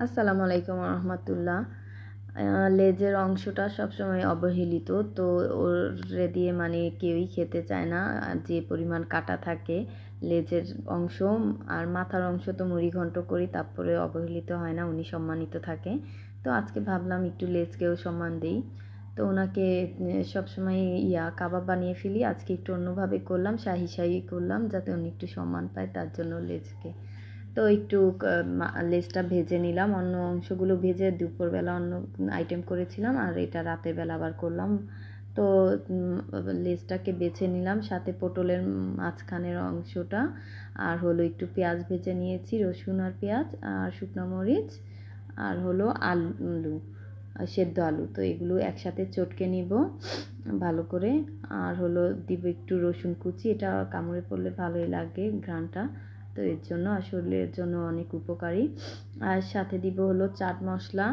আসসালামু আলাইকুম রহমতুল্লাহ। লেজের অংশটা সবসময় অবহেলিত, তো ওরে দিয়ে মানে কেউই খেতে চায় না। যে পরিমাণ কাটা থাকে লেজের অংশ আর মাথার অংশ তো মুড়িঘণ্ট করি, তারপরে অবহেলিত হয় না, উনি সম্মানিত থাকে। তো আজকে ভাবলাম একটু লেজকেও সম্মান দিই। তো ওনাকে সবসময় কাবাব বানিয়ে ফেলি, আজকে একটু অন্যভাবে করলাম, শাহি শাহি করলাম যাতে উনি একটু সম্মান পায়, তার জন্য লেজকে তো একটু লেজটা ভেজে নিলাম। অন্য অংশগুলো ভেজে দুপুরবেলা অন্য আইটেম করেছিলাম, আর এটা রাতের বেলা আবার করলাম। তো লেজটাকে বেছে নিলাম, সাথে পটলের মাঝখানের অংশটা, আর হলো একটু পেঁয়াজ ভেজে নিয়েছি, রসুন আর পেঁয়াজ আর শুকনো মরিচ, আর হলো আলু, সেদ্ধ আলু। তো এগুলো একসাথে চটকে নিব ভালো করে, আর হলো দিব একটু রসুন কুচি, এটা কামড়ে পড়লে ভালোই লাগে ঘ্রাণটা, তো এর জন্য আর শরীরের জন্য অনেক উপকারী। আর সাথে দিব হলো চাট মশলা,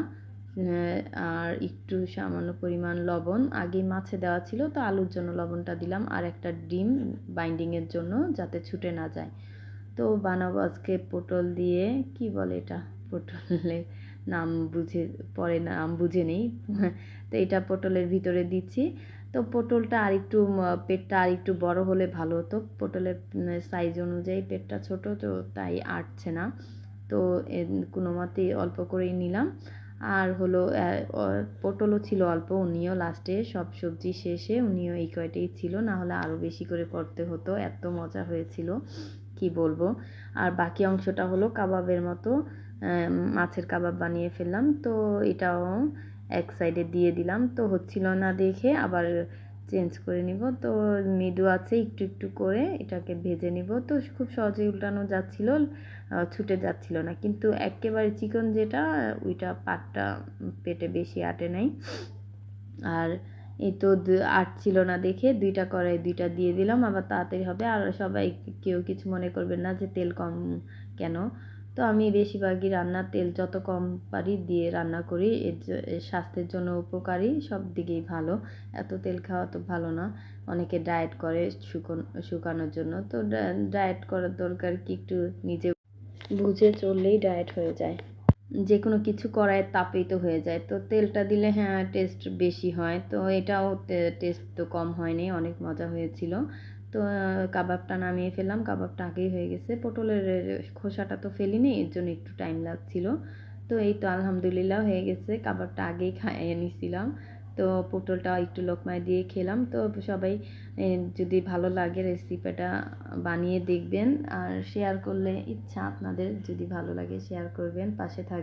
আর একটু সামান্য পরিমাণ লবণ, আগে মাছে দেওয়া ছিল তো আলুর জন্য লবণটা দিলাম, আর একটা ডিম বাইন্ডিংয়ের জন্য যাতে ছুটে না যায়। তো বানাবো আজকে পটল দিয়ে, কি বলে এটা, পটলের নাম বুঝে পরে নাম বুঝে নেই। তো এটা পটলের ভিতরে দিচ্ছি। তো পটলটা আরেকটু পেটটা আরেকটু বড় হলে ভালো হতো, পটলের সাইজ অনুযায়ী পেটটা ছোট, তো তাই আটছে না। তো কোনো মতেই অল্প করেই নিলাম। আর হলো পটলও ছিল অল্প, উনিও লাস্টে সব সবজি শেষে উনিও এই কয়টাই ছিল, না হলে আরও বেশি করে করতে হতো, এত মজা হয়েছিল কি বলবো। আর বাকি অংশটা হলো কাবাবের মতো, মাছের কাবাব বানিয়ে ফেললাম। তো এটাও এক সাইডে দিয়ে দিলাম, তো হচ্ছিল না দেখে আবার চেঞ্জ করে নিব। তো মৃদু আছে একটু একটু করে এটাকে ভেজে নিব। তো খুব সহজেই উল্টানো যাচ্ছিল, ছুটে যাচ্ছিল না, কিন্তু একেবারে চিকন যেটা ওইটা পাটটা পেটে বেশি আটে নাই। আর এই তো আটছিল না দেখে দুইটা কড়াই দুইটা দিয়ে দিলাম, আবার তাড়াতাড়ি হবে। আর সবাই কেউ কিছু মনে করবেন না যে তেল কম কেন। তো আমি বেশিরভাগই রান্নার তেল যত কম পারি দিয়ে রান্না করি, এর স্বাস্থ্যের জন্য উপকারী, সব দিকেই ভালো। এত তেল খাওয়া তো ভালো না, অনেকে ডায়েট করে শুকানোর জন্য। তো ডায়েট করার দরকার কি, একটু নিজে বুঝে চললেই ডায়েট হয়ে যায়। যে কোনো কিছু কড়াইয়ের তাপেই তো হয়ে যায়। তো তেলটা দিলে হ্যাঁ টেস্ট বেশি হয়, তো এটাও টেস্ট তো কম হয়নি, অনেক মজা হয়েছিল। তো কাবাবটা নামিয়ে ফেললাম, কাবাবটা আগেই হয়ে গেছে, পটলের খোসাটা তো ফেলিনি, এর জন্য একটু টাইম লাগছিল। তো এই তো আলহামদুলিল্লাহ হয়ে গেছে, কাবাবটা আগেই খাইয়ে নিছিলাম। তো পটলটা একটু লোকমায় দিয়ে খেলাম। তো সবাই যদি ভালো লাগে রেসিপিটা বানিয়ে দেখবেন, আর শেয়ার করলে ইচ্ছা আপনাদের, যদি ভালো লাগে শেয়ার করবেন, পাশে থাকবেন।